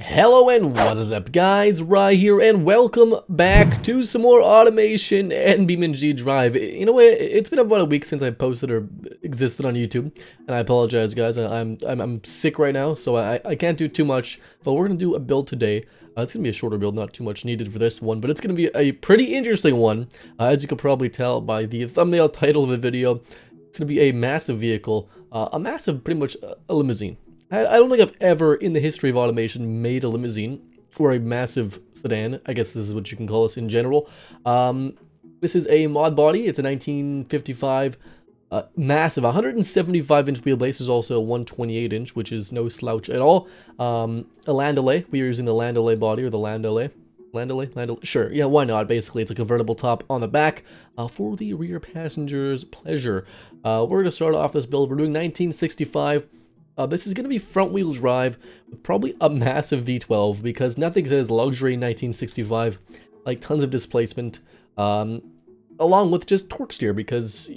Hello and what is up guys, Rye here and welcome back to some more automation and BeamNG.Drive. You know what, it's been about a week since I posted or existed on YouTube, and I apologize guys, I'm sick right now, so I can't do too much, but we're gonna do a build today. It's gonna be a shorter build, not too much needed for this one, but it's gonna be a pretty interesting one. As you can probably tell by the thumbnail title of the video, it's gonna be a massive vehicle, pretty much a limousine. I don't think I've ever, in the history of automation, made a limousine, or a massive sedan. I guess this is what you can call us in general. This is a mod body. It's a 1955 massive 175-inch wheelbase. Is also a 128-inch, which is no slouch at all. A landaulet. We are using the landaulet body, or the landaulet. Landaulet? Sure, yeah, why not? Basically, it's a convertible top on the back for the rear passenger's pleasure. We're going to start off this build. We're doing 1965. This is going to be front-wheel drive with probably a massive V12 because nothing says luxury 1965 like tons of displacement, along with just torque steer because,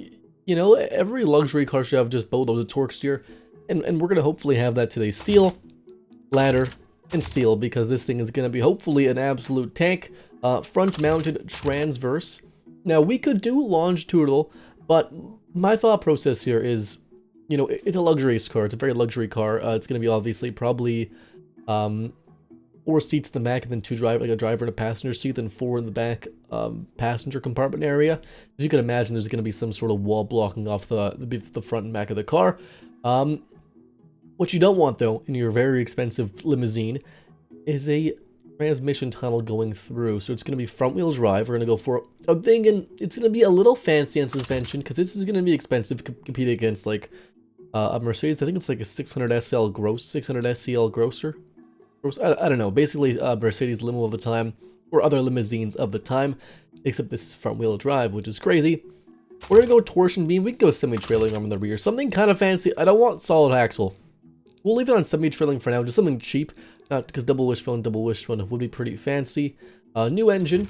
you know, every luxury car should have just boatloads of torque steer, and we're going to hopefully have that today. Steel, ladder, and steel because this thing is going to be hopefully an absolute tank. Front-mounted transverse. Now, we could do longitudinal, but my thought process here is, you know, it's a luxurious car. It's a very luxury car. It's going to be obviously probably 4 seats in the back and then 2 like a driver and a passenger seat, then 4 in the back passenger compartment area. As you can imagine, there's going to be some sort of wall blocking off the front and back of the car. What you don't want, though, in your very expensive limousine is a transmission tunnel going through. So it's going to be front-wheel drive. We're going to go for, I'm thinking it's going to be a little fancy on suspension because this is going to be expensive competing against, like, a Mercedes. I think it's like a 600 SL gross, 600 SCL grosser. I don't know. Basically, Mercedes limo of the time, or other limousines of the time, except this is front-wheel drive, which is crazy. We're gonna go torsion beam. We can go semi-trailing arm in the rear. Something kind of fancy. I don't want solid axle. We'll leave it on semi-trailing for now. Just something cheap, not because double wishbone would be pretty fancy. New engine,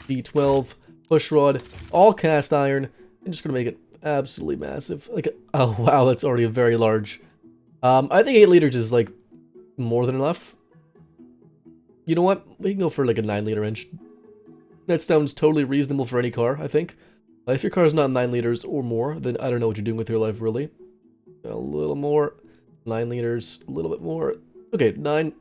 V12, push rod, all cast iron. I'm just gonna make it absolutely massive. Like, oh wow, that's already a very large. I think 8 liters is like more than enough. You know what? We can go for like a 9-liter engine. That sounds totally reasonable for any car, I think. If your car is not 9 liters or more, then I don't know what you're doing with your life, really. A little more. 9 liters, a little bit more. Okay, 9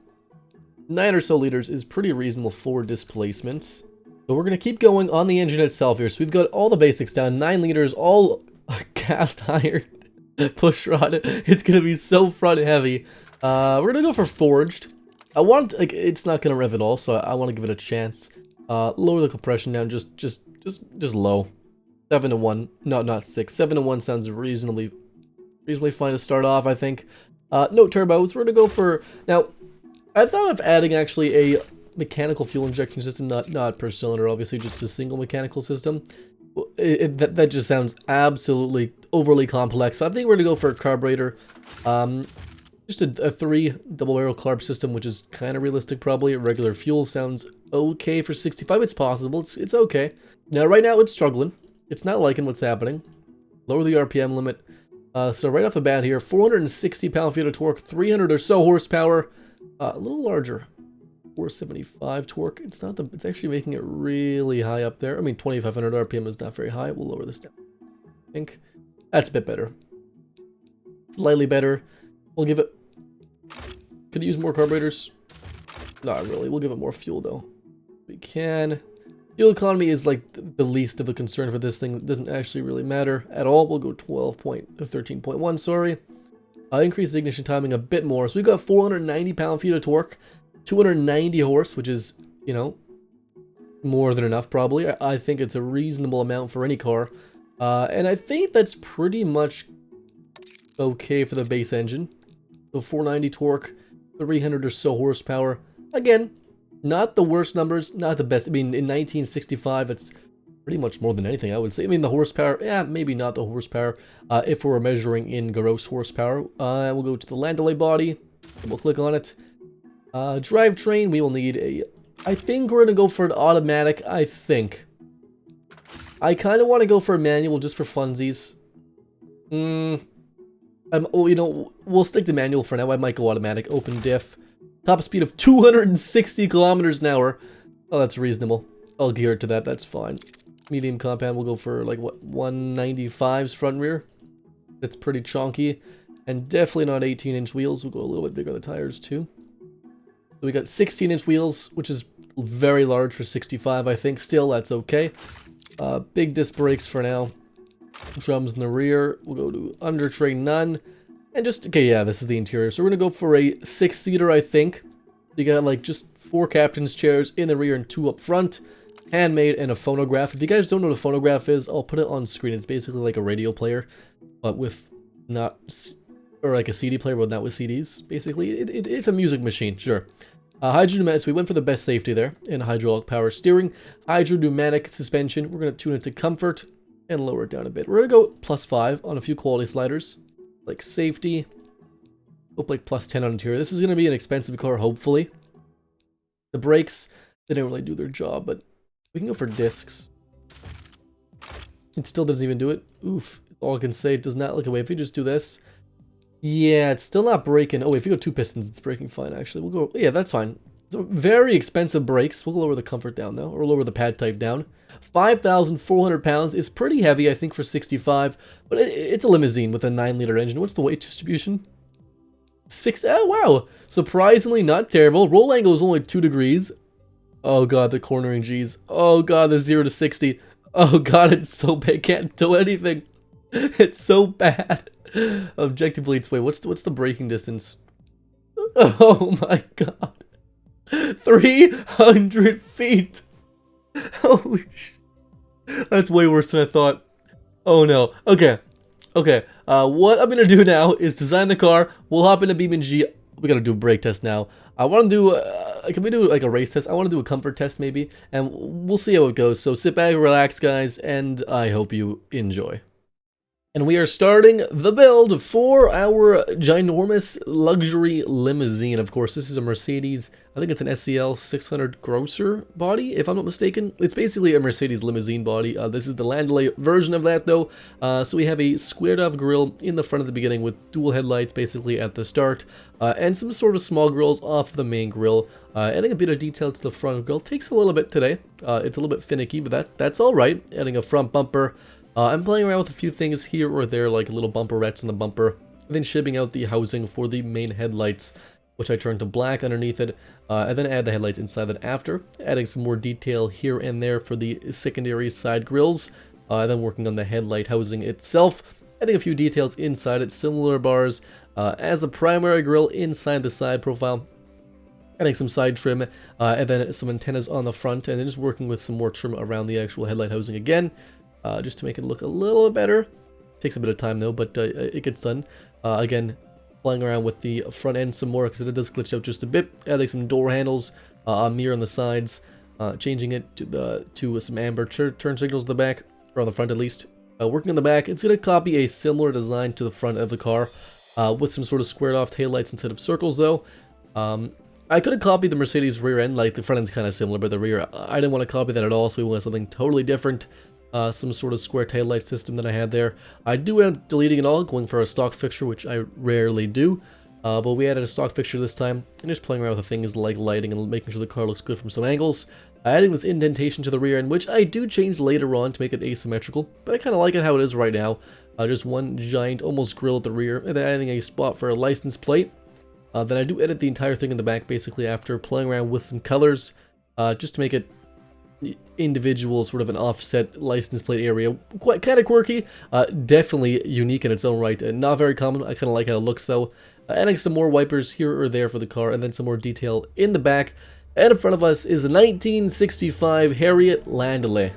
or so liters is pretty reasonable for displacement. But we're going to keep going on the engine itself here. So we've got all the basics down. 9 liters, all cast iron, push rod. It's going to be so front heavy. We're going to go for forged. I want, like, it's not going to rev at all, so I want to give it a chance. Lower the compression down, just low. 7 to 1, not 6. 7 to 1 sounds reasonably fine to start off, I think. No turbos. We're going to go for, now, I thought of adding actually a mechanical fuel injection system, not per cylinder, obviously, just a single mechanical system. That just sounds absolutely overly complex. So I think we're gonna go for a carburetor. Just a 3 double barrel carb system, which is kind of realistic probably. Regular fuel sounds okay for 65. It's possible. It's okay. Now right now it's struggling. It's not liking what's happening. Lower the RPM limit. So right off the bat here, 460 pound-feet of torque, 300 or so horsepower, a little larger. 475 torque. It's actually making it really high up there. I mean, 2500 RPM is not very high. We'll lower this down. I think that's a bit better. Slightly better. We'll give it. Could use more carburetors. Not really. We'll give it more fuel though. We can. Fuel economy is like the least of a concern for this thing. It doesn't actually really matter at all. We'll go 13.1. Sorry. Increase the ignition timing a bit more. So we've got 490 pound-feet of torque. 290 horse, which is, you know, more than enough probably. I think it's a reasonable amount for any car. And I think that's pretty much okay for the base engine. So 490 torque, 300 or so horsepower. Again, not the worst numbers, not the best. I mean, in 1965, it's pretty much more than anything, I would say. I mean, the horsepower, yeah, maybe not the horsepower, if we're measuring in gross horsepower. We'll go to the landaulet body. We'll click on it. Drivetrain, we will need a, I think we're gonna go for an automatic, I think. I kind of want to go for a manual just for funsies. Well, you know, we'll stick to manual for now. I might go automatic. Open diff. Top speed of 260 kilometers an hour. Oh, that's reasonable. I'll gear it to that, that's fine. Medium compound, we'll go for like, what, 195's front and rear. That's pretty chonky. And definitely not 18-inch wheels. We'll go a little bit bigger on the tires too. So we got 16-inch wheels, which is very large for 65, I think. Still, that's okay. Big disc brakes for now. Drums in the rear. We'll go to under tray none. And just, okay, yeah, this is the interior. So we're going to go for a 6-seater, I think. You got like just 4 captain's chairs in the rear and 2 up front. Handmade and a phonograph. If you guys don't know what a phonograph is, I'll put it on screen. It's basically like a radio player, but with not, or like a CD player, but not with CDs, basically. It's a music machine, sure. Hydro-pneumatics, we went for the best safety there, in hydraulic power steering. Hydro-pneumatic suspension, we're going to tune it to comfort and lower it down a bit. We're going to go +5 on a few quality sliders, like safety. Hope like +10 on interior. This is going to be an expensive car, hopefully. The brakes, they didn't really do their job, but we can go for discs. It still doesn't even do it. Oof. All I can say, it does not look away. If we just do this. Yeah, it's still not braking. Oh, wait, if you go 2 pistons, it's braking fine, actually. We'll go, yeah, that's fine. So very expensive brakes. We'll lower the comfort down, though, or lower the pad type down. 5,400 pounds is pretty heavy, I think, for 65, but it's a limousine with a 9-liter engine. What's the weight distribution? 6, oh, wow. Surprisingly not terrible. Roll angle is only 2 degrees. Oh god, the cornering G's. Oh god, the 0 to 60. Oh god, it's so bad. Can't do anything. It's so bad. Objectively, it's wait. What's the braking distance? Oh my god, 300 feet. Holy sh! That's way worse than I thought. Oh no. Okay. What I'm gonna do now is design the car. We'll hop into BeamNG. We gotta do a brake test now. I want to do, can we do like a race test? I want to do a comfort test maybe, and we'll see how it goes. So sit back, relax guys, and I hope you enjoy. And we are starting the build for our ginormous luxury limousine. Of course, this is a Mercedes, I think it's an SCL 600 grosser body, if I'm not mistaken. It's basically a Mercedes limousine body. This is the Landaulet version of that, though. So we have a squared-off grille in the front at the beginning with dual headlights, basically, at the start. And some sort of small grills off the main grille. Adding a bit of detail to the front grille takes a little bit today. It's a little bit finicky, but that's all right. Adding a front bumper. I'm playing around with a few things here or there, like little bumperettes in the bumper, and then shipping out the housing for the main headlights, which I turned to black underneath it, and then add the headlights inside that after, adding some more detail here and there for the secondary side grills, and then working on the headlight housing itself, adding a few details inside it, similar bars as the primary grille inside the side profile, adding some side trim, and then some antennas on the front, and then just working with some more trim around the actual headlight housing again. Just to make it look a little bit better. Takes a bit of time though, but it gets done. Again, playing around with the front end some more because it does glitch out just a bit. Adding some door handles, a mirror on the sides, changing it to some amber turn signals in the back, or on the front at least. Working on the back, it's going to copy a similar design to the front of the car, with some sort of squared off taillights instead of circles though. I could have copied the Mercedes rear end, like the front end's kind of similar, but the rear, I didn't want to copy that at all, so we wanted something totally different. Some sort of square taillight system that I had there. I do end up deleting it all, going for a stock fixture, which I rarely do. But we added a stock fixture this time, and just playing around with the things like lighting and making sure the car looks good from some angles. Adding this indentation to the rear end, which I do change later on to make it asymmetrical, but I kind of like it how it is right now. Just one giant, almost grill at the rear, and then adding a spot for a license plate. Then I do edit the entire thing in the back, basically, after playing around with some colors, just to make it individual, sort of an offset license plate area. Quite kind of quirky, definitely unique in its own right, and not very common. I kind of like how it looks though. Adding some more wipers here or there for the car, and then some more detail in the back. And in front of us is a 1965 Harriet Landaulet.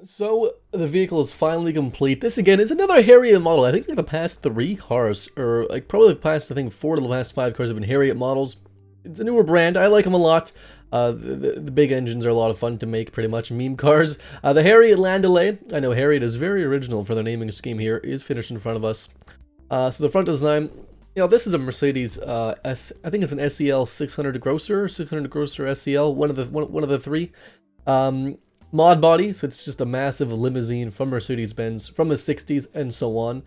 So, the vehicle is finally complete. This, again, is another Harriet model. I think like the past 3 cars, or like probably the past, I think 4 of the last 5 cars have been Harriet models. it's a newer brand. I like them a lot. The big engines are a lot of fun to make, pretty much meme cars. The Harriet Landaulet, I know Harriet is very original for their naming scheme here, is finished in front of us. So the front design, you know, this is a Mercedes I think it's an SEL 600 Grosser, 600 Grosser SEL, one of the three. Mod body, so it's just a massive limousine from Mercedes-Benz from the 60s and so on.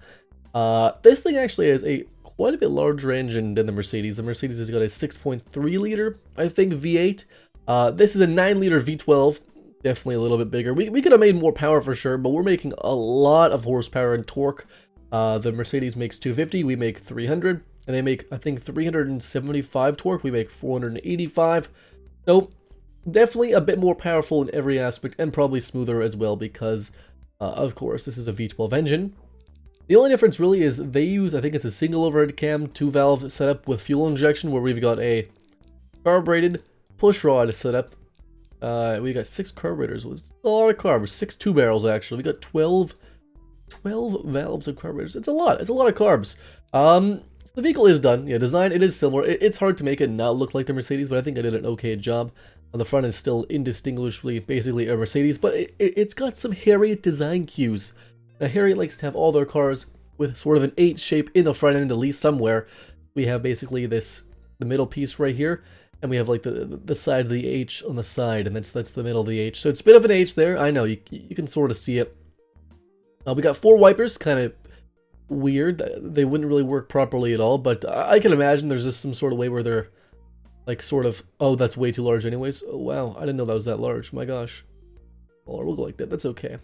This thing actually has a quite a bit larger engine than the Mercedes. The Mercedes has got a 6.3 liter, I think, V8. This is a 9 liter V12, definitely a little bit bigger. We could have made more power for sure, but we're making a lot of horsepower and torque. The Mercedes makes 250, we make 300, and they make, I think, 375 torque. We make 485. So definitely a bit more powerful in every aspect, and probably smoother as well because, of course, this is a V12 engine. The only difference really is they use, I think it's a single overhead cam, 2-valve setup with fuel injection, where we've got a carbureted push rod setup. We got 6 carburetors. It's a lot of carbs. 6 2-barrels actually. We got 12 valves of carburetors. It's a lot. It's a lot of carbs. So the vehicle is done. Yeah, design, it is similar. It's hard to make it not look like the Mercedes, but I think I did an okay job. On the front is still indistinguishably basically a Mercedes, but it's got some Harriet design cues. Now, Harriet likes to have all their cars with sort of an H shape in the front end, at least somewhere. We have basically the middle piece right here, and we have like the sides of the H on the side, and that's the middle of the H. So it's a bit of an H there. I know, you can sort of see it. We got 4 wipers, kind of weird. They wouldn't really work properly at all, but I can imagine there's just some sort of way where they're like sort of, oh, that's way too large anyways. Oh, wow, I didn't know that was that large. My gosh. Well, we'll go like that. That's okay.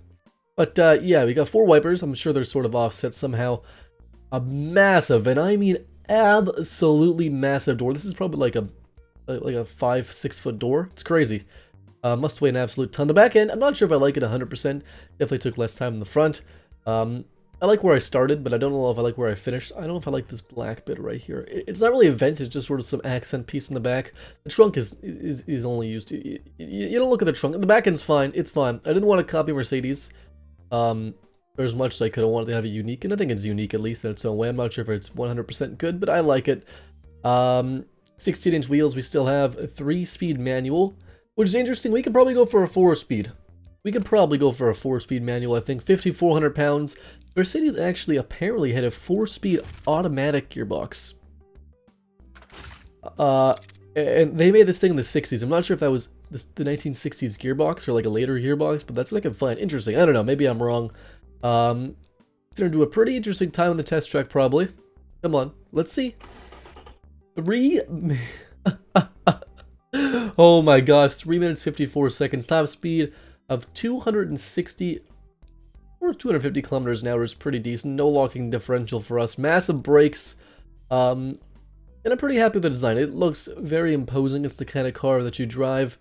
But yeah, we got 4 wipers. I'm sure they're sort of offset somehow. A massive, and I mean absolutely massive door. This is probably like a 5-6 foot door. It's crazy. Must weigh an absolute ton. The back end, I'm not sure if I like it 100%. Definitely took less time in the front. I like where I started, but I don't know if I like where I finished. I don't know if I like this black bit right here. It's not really a vent, it's just sort of some accent piece in the back. The trunk is only used. You don't look at the trunk. The back end's fine. It's fine. I didn't want to copy Mercedes. There's much as I could have wanted to have it unique, and I think it's unique at least in its own way. I'm not sure if it's 100% good, but I like it. 16-inch wheels. We still have a 3-speed manual, which is interesting. We could probably go for a 4-speed. We could probably go for a 4-speed manual. I think 5,400 pounds. Mercedes actually apparently had a 4-speed automatic gearbox. And they made this thing in the 60s. I'm not sure if that was the 1960s gearbox or like a later gearbox, but that's what I can find interesting. I don't know, maybe I'm wrong. It's gonna do a pretty interesting time on the test track, probably. Come on, let's see. 3 oh my gosh, 3 minutes 54 seconds. Top speed of 260 or 250 kilometers an hour is pretty decent. No locking differential for us. Massive brakes. And I'm pretty happy with the design. It looks very imposing. It's the kind of car that you drive.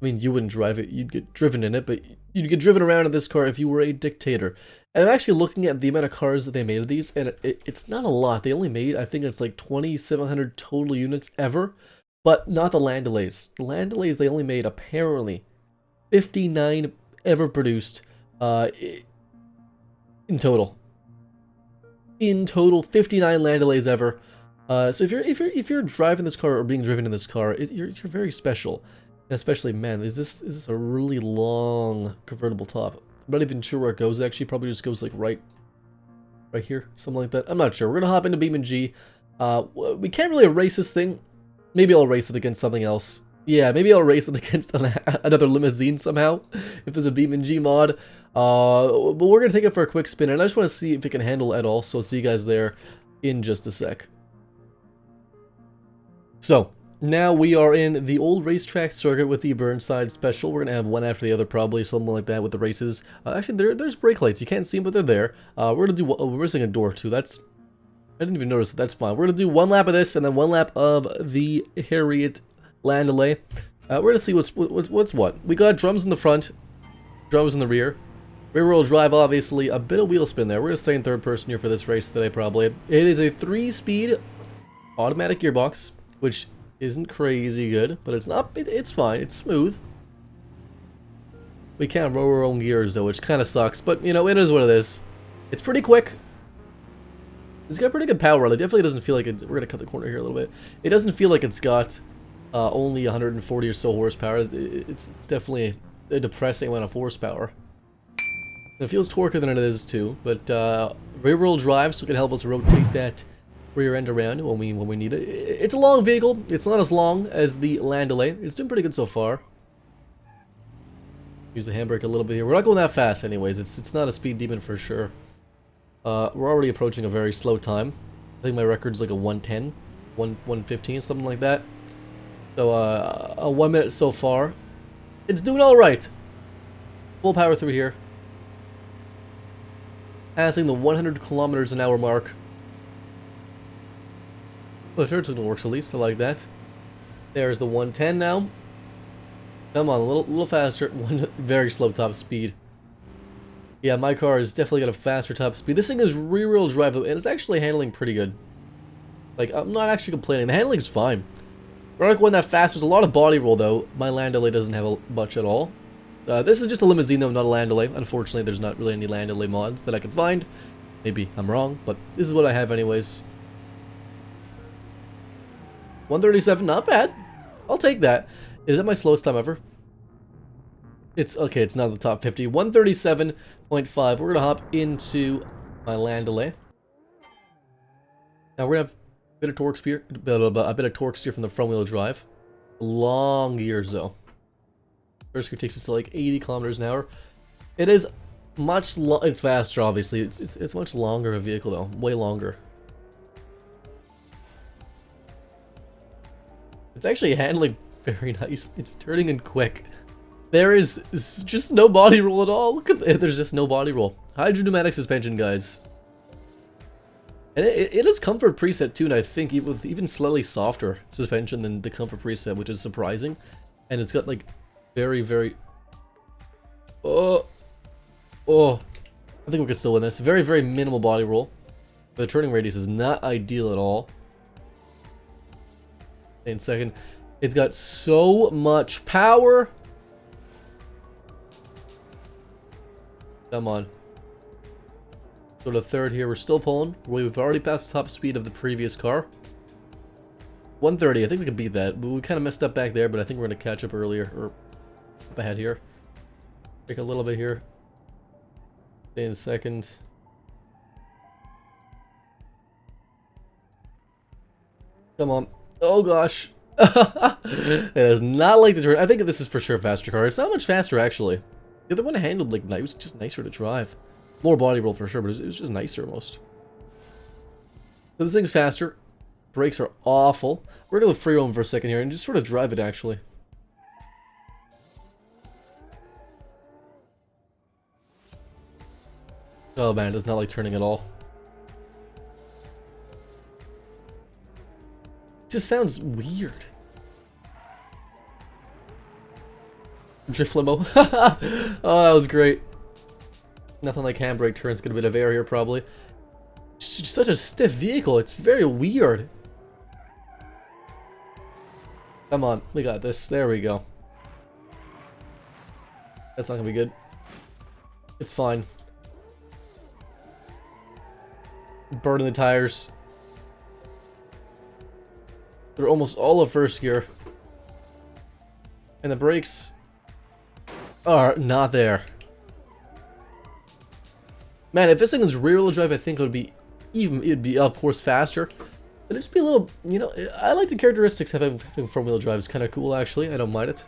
I mean, you wouldn't drive it. You'd get driven in it, but you'd get driven around in this car if you were a dictator. And I'm actually looking at the amount of cars that they made of these, and it's not a lot. They only made, I think it's like 2,700 total units ever, but not the Landaulets. The Landaulets, they only made, apparently, 59 ever produced in total. In total, 59 Landaulets ever. So if you're driving this car or being driven in this car, you're very special. And especially, man, is this a really long convertible top? I'm not even sure where it goes. Actually, probably just goes like right here, something like that. I'm not sure. We're gonna hop into BeamNG. We can't really race this thing. Maybe I'll race it against something else. Yeah, maybe I'll race it against another limousine somehow, if there's a BeamNG mod. But we're gonna take it for a quick spin, and I just want to see if it can handle at all. So I'll see you guys there in just a sec. So now we are in the old racetrack circuit with the Burnside Special. We're gonna have one after the other, probably something like that with the races. Actually, there's brake lights. You can't see them, but they're there. We're gonna do. We're missing a door too. I didn't even notice it. That's fine. We're gonna do 1 lap of this and then 1 lap of the Harriet Landaulet. We're gonna see what's what. We got drums in the front, drums in the rear. Rear-wheel drive, obviously, a bit of wheel spin there. We're gonna stay in third person here for this race today, probably. It is a 3-speed automatic gearbox, which isn't crazy good, but it's not. It's fine. It's smooth. We can't roll our own gears though, which kind of sucks. But you know, it is what it is. It's pretty quick. It's got pretty good power. It definitely doesn't feel like it. We're gonna cut the corner here a little bit. It doesn't feel like it's got only 140 or so horsepower. It's definitely a depressing amount of horsepower. It feels torquer than it is too, but rear-wheel drive, so it can help us rotate that rear end around when we need it. It's a long vehicle. It's not as long as the Landaulet. It's doing pretty good so far. Use the handbrake a little bit here. We're not going that fast anyways. It's not a speed demon for sure. We're already approaching a very slow time. I think my record's like a 110, 115, something like that. So a 1 minute so far. It's doing all right. Full power through here. Passing the 100 kilometers an hour mark. Well, the turn signal works at least. I like that. There's the 110 now. Come on, a little faster. One very slow top speed. Yeah, my car has definitely got a faster top speed. This thing is rear-wheel drive, though, and it's actually handling pretty good. Like, I'm not actually complaining. The handling's fine. We're not going that fast. There's a lot of body roll, though. My Landaulet doesn't have much at all. This is just a limousine, though, not a Landaulet. Unfortunately, there's not really any Landaulet mods that I can find. Maybe I'm wrong, but this is what I have anyways. 137, not bad. I'll take that. Is that my slowest time ever? It's okay, it's not the top 50. 137.5. We're gonna hop into my Landaulet. Now we're gonna have a bit of torque steer, from the front wheel drive. Long gears though. First gear takes us to like 80 kilometers an hour. It is much it's faster, obviously. It's much longer of a vehicle though, way longer. It's actually handling very nice. It's turning in quick. There is just no body roll at all. Look at there's just no body roll. Hydropneumatic suspension, guys. And it is comfort preset too, and I think with even slightly softer suspension than the comfort preset, which is surprising. And it's got like very I think we can still win this. Very minimal body roll. The turning radius is not ideal at all. In second, it's got so much power. Come on. Go to third here. We're still pulling. We've already passed the top speed of the previous car. 130. I think we can beat that. We kind of messed up back there, but I think we're going to catch up earlier. Or up ahead here. Break a little bit here. Stay in second. Come on. Oh gosh. It does not like the turn. I think this is for sure a faster car. It's not much faster actually. The other one handled like it was just nicer to drive. More body roll for sure, but it was just nicer almost. So this thing's faster. Brakes are awful. We're gonna free roam for a second here and just sort of drive it actually. Oh man, it does not like turning at all. It just sounds weird. Drift limo. Oh, that was great. Nothing like handbrake turns. Get a bit of air here probably. It's such a stiff vehicle. It's very weird. Come on, we got this. There we go. That's not gonna be good. It's fine. Burning the tires. They're almost all of first gear. And the brakes are not there. Man, if this thing is rear-wheel drive, I think it'd be of course faster. It'd just be a little, you know, I like the characteristics of having front-wheel drive. It's kind of cool actually. I don't mind it.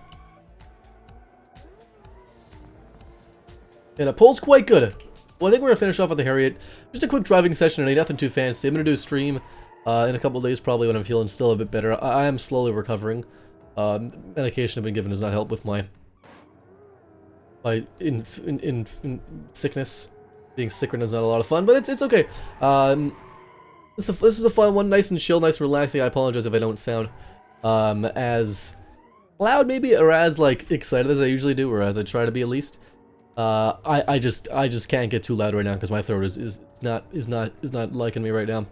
And it pulls quite good. Well, I think we're gonna finish off with the Harriet. Just a quick driving session today, nothing too fancy. I'm gonna do a stream in a couple of days probably when I'm feeling still a bit better. I am slowly recovering. Medication I've been given does not help with my sickness. Being sick is not a lot of fun, but it's okay. This is a fun one, nice and chill, nice and relaxing. I apologize if I don't sound as loud maybe, or as like excited as I usually do, or as I try to be at least. I just can't get too loud right now because my throat is not liking me right now.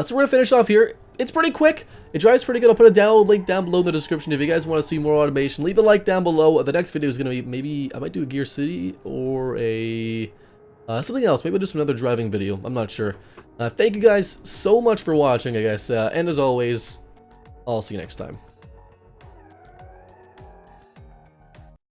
So we're gonna finish off here. It's pretty quick. It drives pretty good. I'll put a download link down below in the description if you guys want to see more automation. Leave a like down below. The next video is gonna be maybe I might do a Gear City or a something else. Maybe I'll do some another driving video. I'm not sure. Thank you guys so much for watching, I guess. And as always, I'll see you next time.